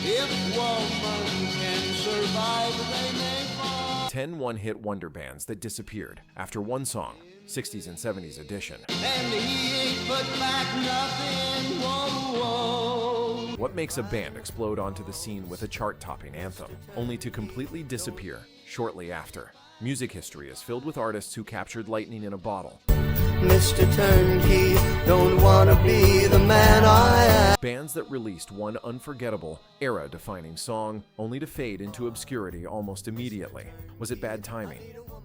If woman can survive, they may fall. 10 one-hit wonder bands that disappeared after one song, 60s and 70s edition. And he ain't put back nothing, whoa, whoa. What makes a band explode onto the scene with a chart-topping anthem, only to completely disappear shortly after? Music history is filled with artists who captured lightning in a bottle. Mr. Turnkey, don't wanna be the man I am. Bands that released one unforgettable, era-defining song, only to fade into obscurity almost immediately. Was it bad timing?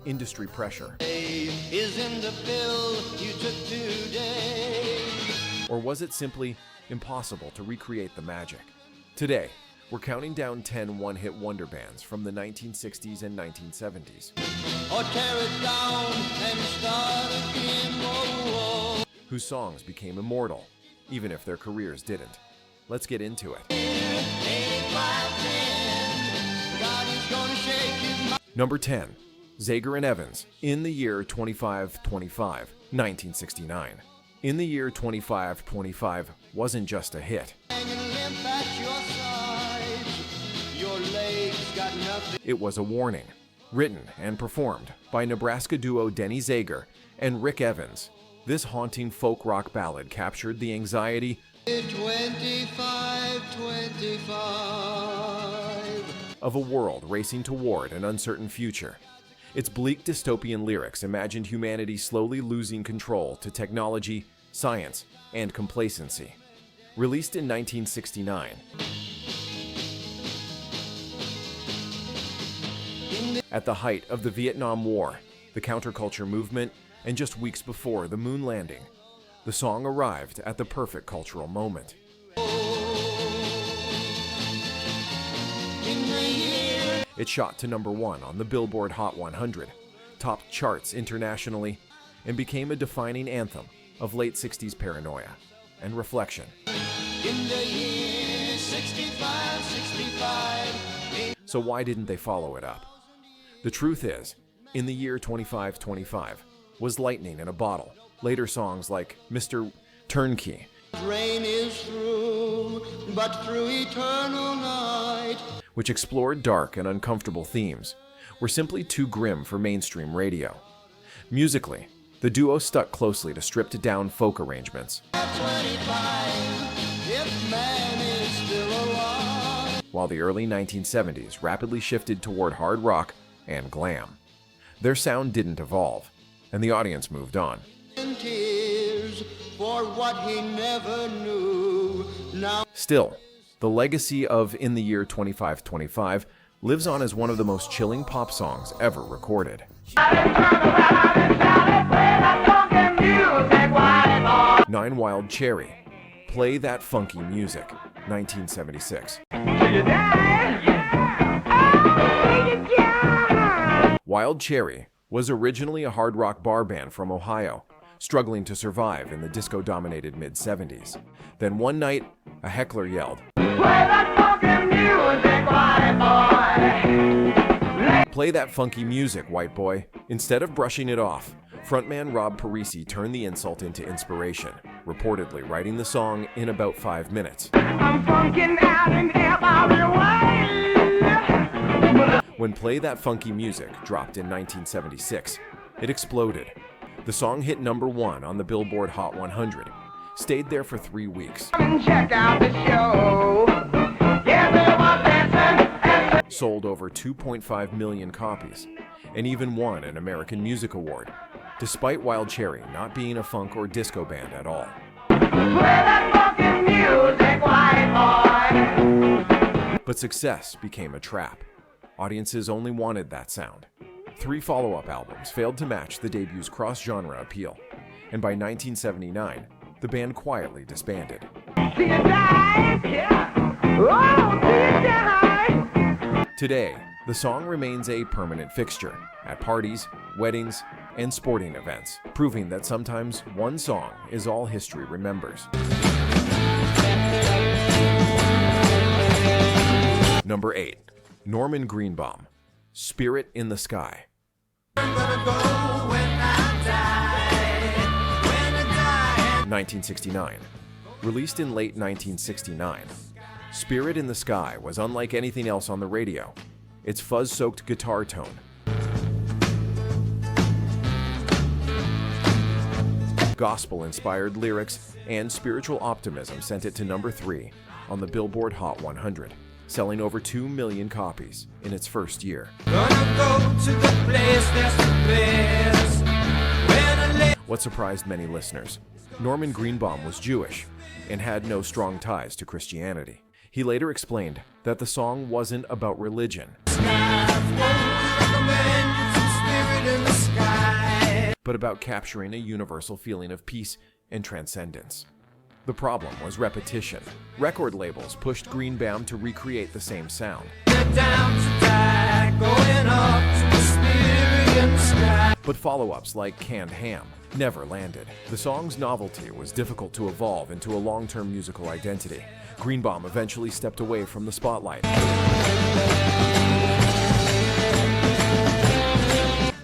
Industry pressure? Is in the bill you took today. Or was it simply impossible to recreate the magic? Today, we're counting down 10 one-hit wonder bands from the 1960s and 1970s. Or tear it down and start again, whoa, whoa. Whose songs became immortal, even if their careers didn't. Let's get into it. 8510, God is gonna shake his mind. Number 10, Zager and Evans, In the Year 2525, 1969. In the Year 2525 wasn't just a hit. Hanging limp at your side. Your legs got nothing. It was a warning. Written and performed by Nebraska duo Denny Zager and Rick Evans, this haunting folk rock ballad captured the anxiety 2525. of a world racing toward an uncertain future. Its bleak dystopian lyrics imagined humanity slowly losing control to technology, science, and complacency. Released in 1969, at the height of the Vietnam War, the counterculture movement, and just weeks before the moon landing, the song arrived at the perfect cultural moment. It shot to number 1 on the Billboard Hot 100, topped charts internationally, and became a defining anthem of late 60s paranoia and reflection. In the year 65. So why didn't they follow it up? The truth is, In the Year 2525 was lightning in a bottle. Later songs like Mr. Turnkey, Rain is through, but through eternal night. which explored dark and uncomfortable themes, were simply too grim for mainstream radio. Musically, the duo stuck closely to stripped-down folk arrangements, 25, if man is still alive. while the early 1970s rapidly shifted toward hard rock and glam. Their sound didn't evolve, and the audience moved on. In tears for what he never knew. Now Still, the legacy of In the Year 2525 lives on as one of the most chilling pop songs ever recorded. 9 Wild Cherry, Play That Funky Music, 1976. Wild Cherry was originally a hard rock bar band from Ohio, struggling to survive in the disco-dominated mid-70s. Then one night, a heckler yelled, "Play that funky music, white boy." Instead of brushing it off, frontman Rob Parisi turned the insult into inspiration, reportedly writing the song in about 5 minutes. I'm funkin' out in every way. When Play That Funky Music dropped in 1976, it exploded. The song hit number 1 on the Billboard Hot 100, stayed there for 3 weeks, Come and check out the show. Yeah, they were dancing and sold over 2.5 million copies, and even won an American Music Award, despite Wild Cherry not being a funk or disco band at all. play that funky music, white boy. But success became a trap. Audiences only wanted that sound. 3 follow-up albums failed to match the debut's cross-genre appeal, and by 1979, the band quietly disbanded. See you die, yeah. Oh, see you die. Today, the song remains a permanent fixture at parties, weddings, and sporting events, proving that sometimes one song is all history remembers. Number 8. Norman Greenbaum, Spirit in the Sky. 1969. Released in late 1969, Spirit in the Sky was unlike anything else on the radio. Its fuzz-soaked guitar tone, gospel-inspired lyrics, and spiritual optimism sent it to number 3 on the Billboard Hot 100, selling over 2 million copies in its first year. What surprised many listeners: Norman Greenbaum was Jewish and had no strong ties to Christianity. He later explained that the song wasn't about religion, but about capturing a universal feeling of peace and transcendence. The problem was repetition. Record labels pushed Greenbaum to recreate the same sound. But follow-ups like Canned Ham never landed. The song's novelty was difficult to evolve into a long-term musical identity. Greenbaum eventually stepped away from the spotlight,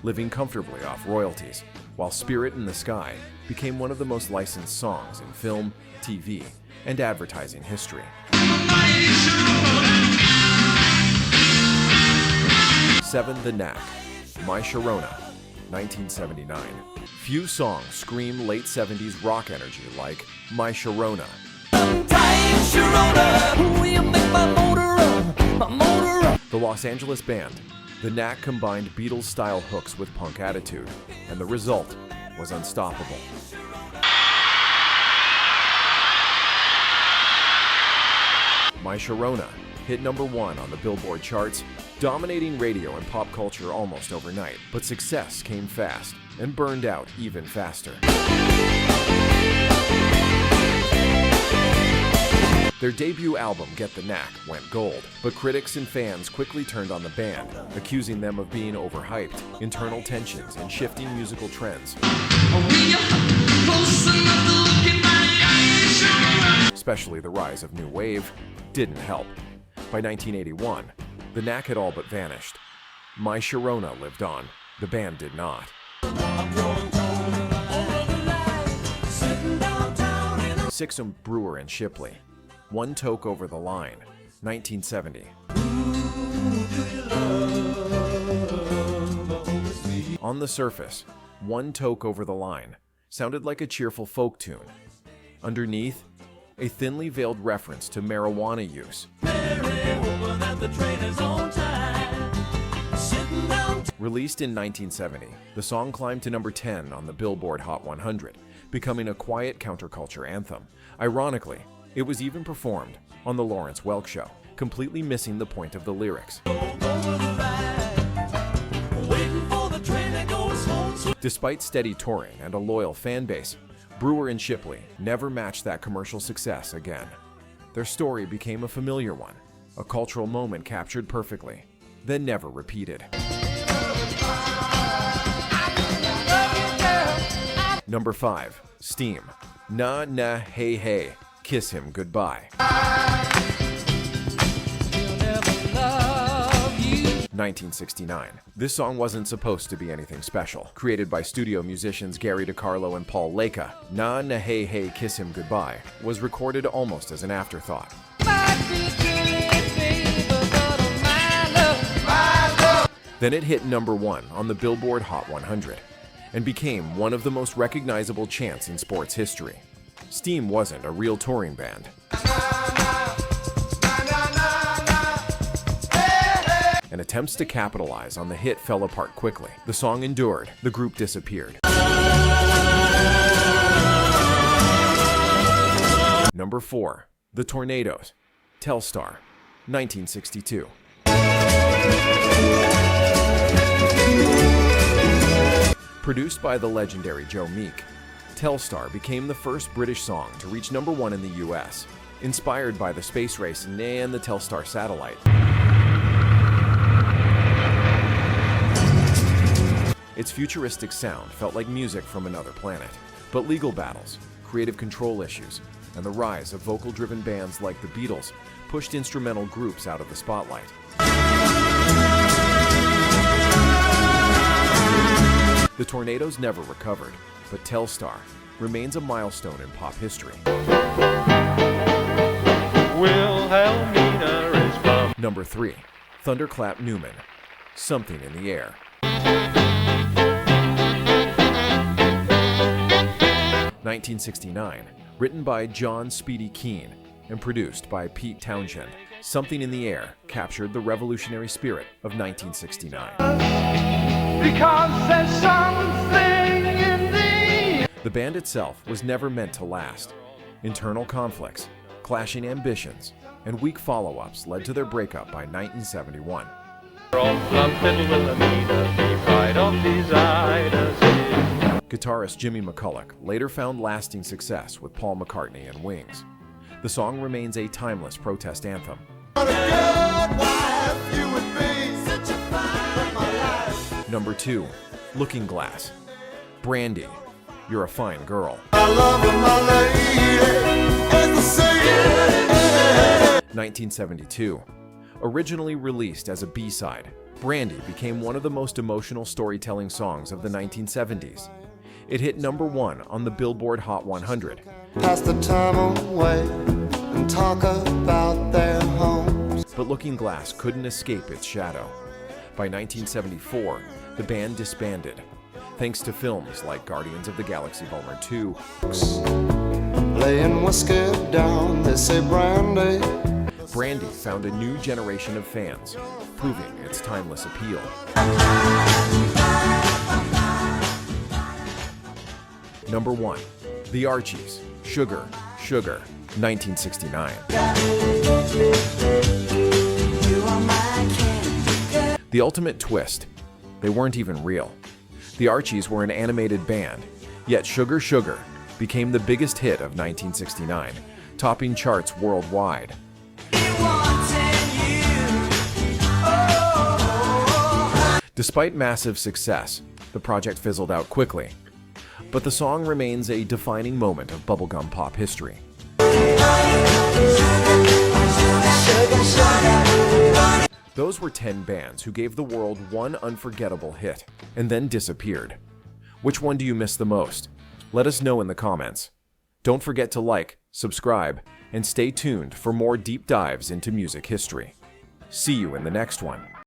living comfortably off royalties, while Spirit in the Sky became one of the most licensed songs in film, TV, and advertising history. 7. The Knack, My Sharona, 1979. Few songs scream late 70s rock energy like My Sharona. The Los Angeles band, The Knack, combined Beatles-style hooks with punk attitude, and the result was unstoppable. My Sharona hit number 1 on the Billboard charts, dominating radio and pop culture almost overnight. But success came fast and burned out even faster. Their debut album, Get the Knack, went gold, but critics and fans quickly turned on the band, accusing them of being overhyped, internal tensions, and shifting musical trends. Especially the rise of New Wave didn't help. By 1981, the Knack had all but vanished. My Sharona lived on. The band did not. 6. Brewer and Shipley, One Toke Over the Line, 1970. On the surface, One Toke Over the Line sounded like a cheerful folk tune. Underneath, a thinly veiled reference to marijuana use. Released in 1970, the song climbed to number 10 on the Billboard Hot 100, becoming a quiet counterculture anthem. Ironically, it was even performed on The Lawrence Welk Show, completely missing the point of the lyrics. Despite steady touring and a loyal fan base, Brewer and Shipley never matched that commercial success again. Their story became a familiar one, a cultural moment captured perfectly, then never repeated. Number 5. Steam, Na Na Hey Hey, Kiss Him Goodbye. 1969. This song wasn't supposed to be anything special. Created by studio musicians Gary DiCarlo and Paul Leka, Na Na Hey Hey Kiss Him Goodbye was recorded almost as an afterthought. Then it hit number 1 on the Billboard Hot 100 and became one of the most recognizable chants in sports history. Steam wasn't a real touring band, and attempts to capitalize on the hit fell apart quickly. The song endured, the group disappeared. Number 4. The Tornadoes, Telstar, 1962. Produced by the legendary Joe Meek, Telstar became the first British song to reach number 1 in the US, inspired by the space race and the Telstar satellite. Its futuristic sound felt like music from another planet, but legal battles, creative control issues, and the rise of vocal-driven bands like the Beatles pushed instrumental groups out of the spotlight. The Tornadoes never recovered, but Telstar remains a milestone in pop history. Well, Wilhelmina is from. Number 3. Thunderclap Newman, Something in the Air. 1969, written by John Speedy Keane and produced by Pete Townshend, Something in the Air captured the revolutionary spirit of 1969. Because there's something in the The band itself was never meant to last. Internal conflicts, clashing ambitions, and weak follow-ups led to their breakup by 1971. Unforgettable Wilhelmina, the pride of designers is. Guitarist Jimmy McCulloch later found lasting success with Paul McCartney and Wings. The song remains a timeless protest anthem. What a good wife you would be, such a fine of my life. Number 2. Looking Glass. Brandy, You're a Fine Girl. I love her, my lady, as the saying. 1972. Originally released as a B-side, Brandy became one of the most emotional storytelling songs of the 1970s. It hit number 1 on the Billboard Hot 100. Pass the time away and talk about their homes. But Looking Glass couldn't escape its shadow. By 1974, the band disbanded, thanks to films like Guardians of the Galaxy Vol. 2. Laying whiskey down, they say Brandy. Brandy found a new generation of fans, proving its timeless appeal. Number 1. The Archies, Sugar, Sugar, 1969. The ultimate twist. They weren't even real. The Archies were an animated band, yet Sugar, Sugar became the biggest hit of 1969, topping charts worldwide. Despite massive success, the project fizzled out quickly, but the song remains a defining moment of bubblegum pop history. Those were 10 bands who gave the world one unforgettable hit and then disappeared. Which one do you miss the most? Let us know in the comments. Don't forget to like, subscribe, and stay tuned for more deep dives into music history. See you in the next one.